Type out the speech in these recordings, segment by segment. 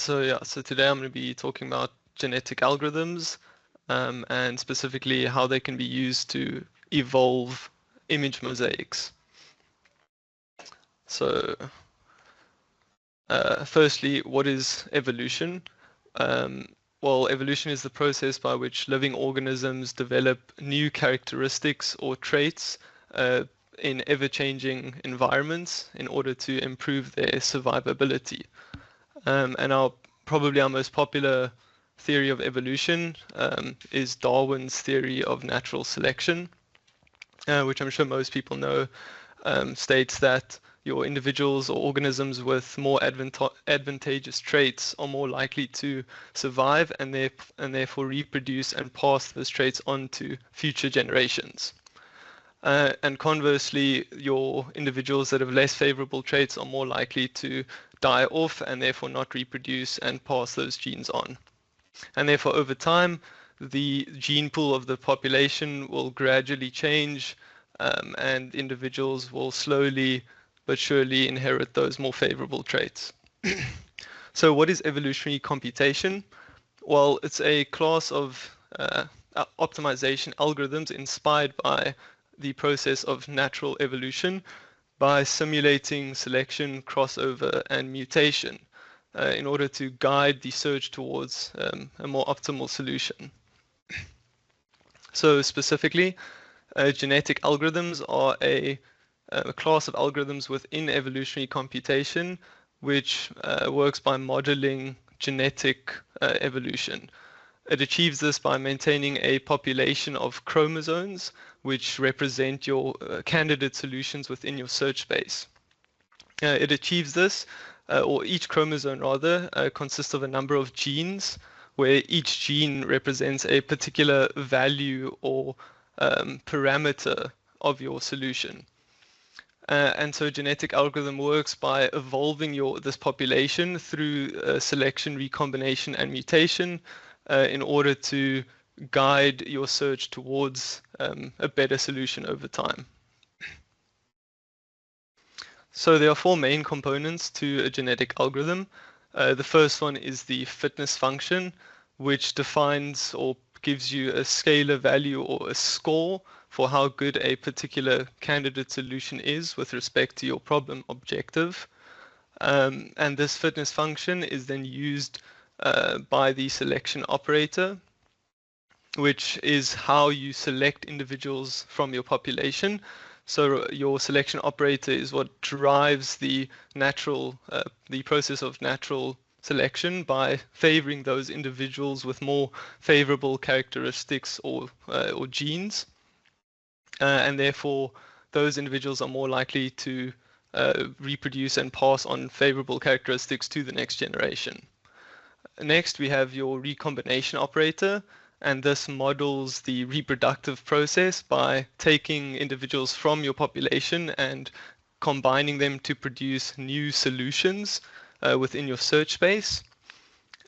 So today I'm going to be talking about genetic algorithms, and specifically how they can be used to evolve image mosaics. So firstly, what is evolution? Well, evolution is the process by which living organisms develop new characteristics or traits in ever-changing environments in order to improve their survivability. And probably our most popular theory of evolution is Darwin's theory of natural selection, which I'm sure most people know, states that your individuals or organisms with more advantageous traits are more likely to survive and therefore reproduce and pass those traits on to future generations. And conversely, your individuals that have less favorable traits are more likely to die off and therefore not reproduce and pass those genes on. And therefore, over time, the gene pool of the population will gradually change, and individuals will slowly but surely inherit those more favorable traits. So what is evolutionary computation? Well, it's a class of optimization algorithms inspired by the process of natural evolution by simulating selection, crossover, and mutation in order to guide the search towards a more optimal solution. So specifically, genetic algorithms are a class of algorithms within evolutionary computation which works by modeling genetic evolution. It achieves this by maintaining a population of chromosomes which represent your candidate solutions within your search space. It achieves this, or each chromosome rather, consists of a number of genes where each gene represents a particular value or parameter of your solution. And so genetic algorithm works by evolving this population through selection, recombination, and mutation in order to guide your search towards a better solution over time. So there are four main components to a genetic algorithm. The first one is the fitness function, which defines or gives you a scalar value or a score for how good a particular candidate solution is with respect to your problem objective. And this fitness function is then used by the selection operator, which is how you select individuals from your population. So your selection operator is what drives the process of natural selection by favoring those individuals with more favorable characteristics or genes, and therefore those individuals are more likely to reproduce and pass on favorable characteristics to the next generation. Next, we have your recombination operator, and this models the reproductive process by taking individuals from your population and combining them to produce new solutions within your search space.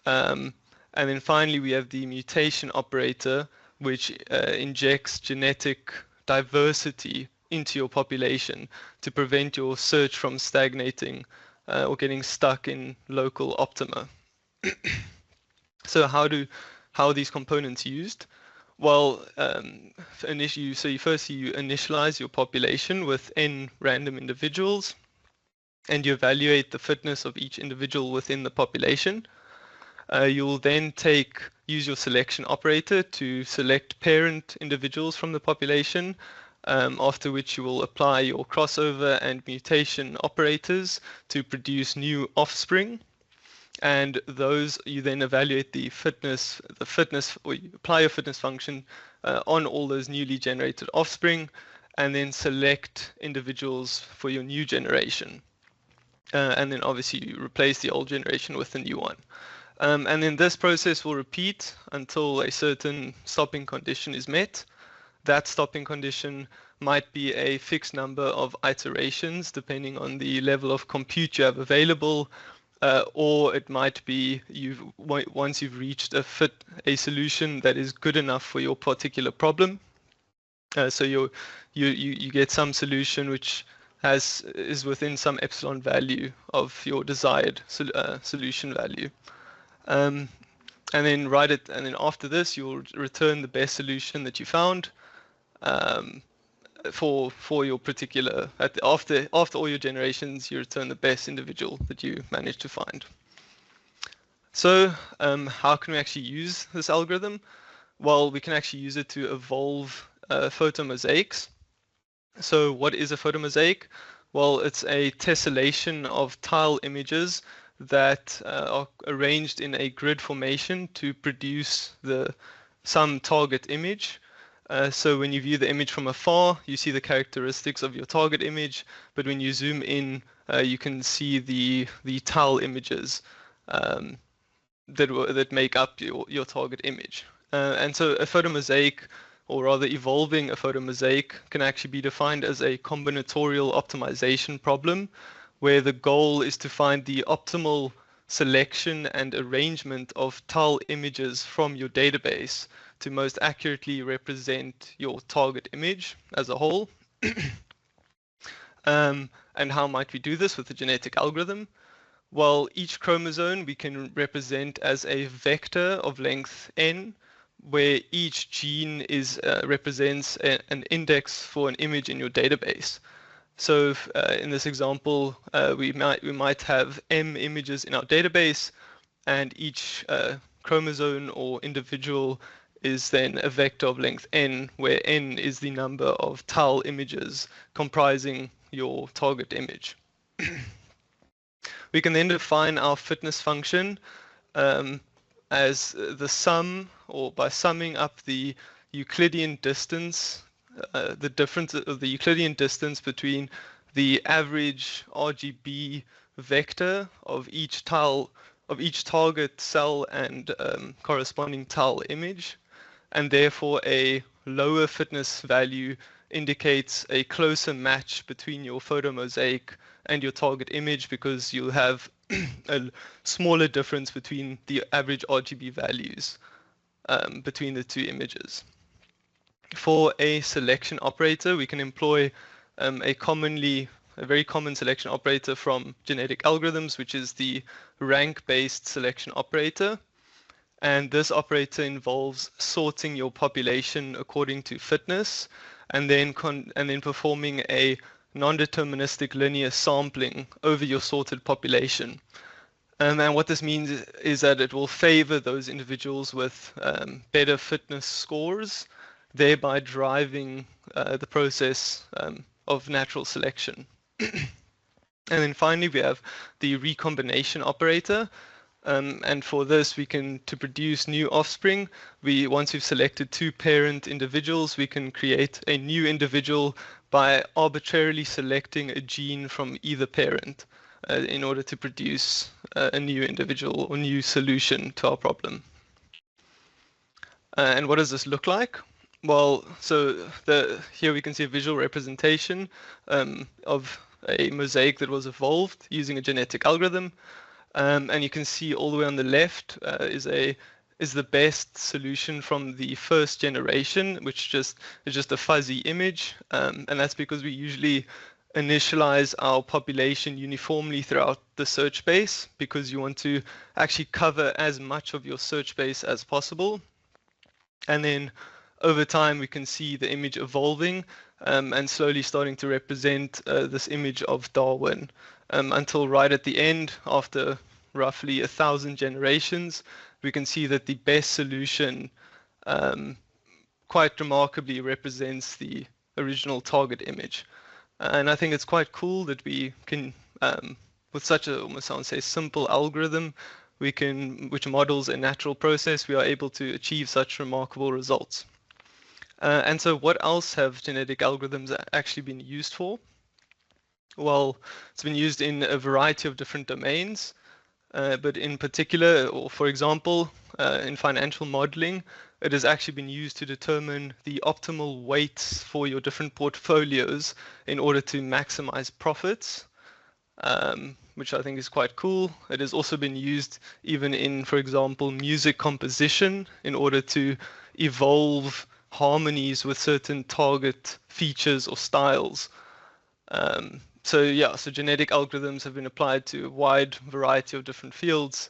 And then finally, we have the mutation operator, which injects genetic diversity into your population to prevent your search from stagnating or getting stuck in local optima. So how are these components used? Well, first you initialize your population with n random individuals, and you evaluate the fitness of each individual within the population. You'll then use your selection operator to select parent individuals from the population, after which you will apply your crossover and mutation operators to produce new offspring. And those you then evaluate the fitness, or you apply your fitness function on all those newly generated offspring, and then select individuals for your new generation. And then obviously you replace the old generation with the new one. And then this process will repeat until a certain stopping condition is met. That stopping condition might be a fixed number of iterations depending on the level of compute you have available, or it might be once you've reached a solution that is good enough for your particular problem. So you get some solution which is within some epsilon value of your desired solution value. Um, and then write it, and then after this, you'll return the best solution that you found um, for your particular. After all your generations, you return the best individual that you managed to find. So how can we actually use this algorithm? Well, we can actually use it to evolve photomosaics. So what is a photomosaic? Well, it's a tessellation of tile images that are arranged in a grid formation to produce some target image. So when you view the image from afar, you see the characteristics of your target image, but when you zoom in, you can see the tile images um, that make up your target image. And so a photomosaic, or rather evolving a photomosaic, can actually be defined as a combinatorial optimization problem, where the goal is to find the optimal selection and arrangement of tile images from your database to most accurately represent your target image as a whole. And how might we do this with a genetic algorithm? Well, each chromosome we can represent as a vector of length n, where each gene represents an index for an image in your database. So in this example, we might have m images in our database, and each chromosome or individual is then a vector of length n, where n is the number of tile images comprising your target image. We can then define our fitness function as the sum, or by summing up the Euclidean distance, the difference of the Euclidean distance between the average RGB vector of each target cell and corresponding tile image, and therefore a lower fitness value indicates a closer match between your photomosaic and your target image, because you'll have a smaller difference between the average RGB values between the two images. For a selection operator, we can employ a very common selection operator from genetic algorithms, which is the rank-based selection operator. And this operator involves sorting your population according to fitness, and then performing a non-deterministic linear sampling over your sorted population. And what this means is that it will favor those individuals with better fitness scores, thereby driving the process of natural selection. And then finally, we have the recombination operator. And for this, to produce new offspring, once we've selected two parent individuals, we can create a new individual by arbitrarily selecting a gene from either parent in order to produce a new individual or new solution to our problem. And what does this look like? Well, so here we can see a visual representation of a mosaic that was evolved using a genetic algorithm. And you can see all the way on the left is the best solution from the first generation, which is just a fuzzy image, and that's because we usually initialize our population uniformly throughout the search space, because you want to actually cover as much of your search space as possible. And then over time, we can see the image evolving and slowly starting to represent this image of Darwin, until right at the end, after roughly 1,000 generations, we can see that the best solution quite remarkably represents the original target image. And I think it's quite cool that we can, with such a, almost I would say, simple algorithm, which models a natural process, we are able to achieve such remarkable results. And so what else have genetic algorithms actually been used for? Well, it's been used in a variety of different domains, but in particular, or for example, in financial modeling, it has actually been used to determine the optimal weights for your different portfolios in order to maximize profits, which I think is quite cool. It has also been used even in, for example, music composition in order to evolve harmonies with certain target features or styles. So genetic algorithms have been applied to a wide variety of different fields,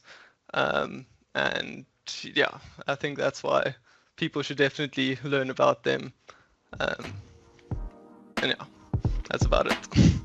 And yeah, I think that's why people should definitely learn about them. And yeah, that's about it.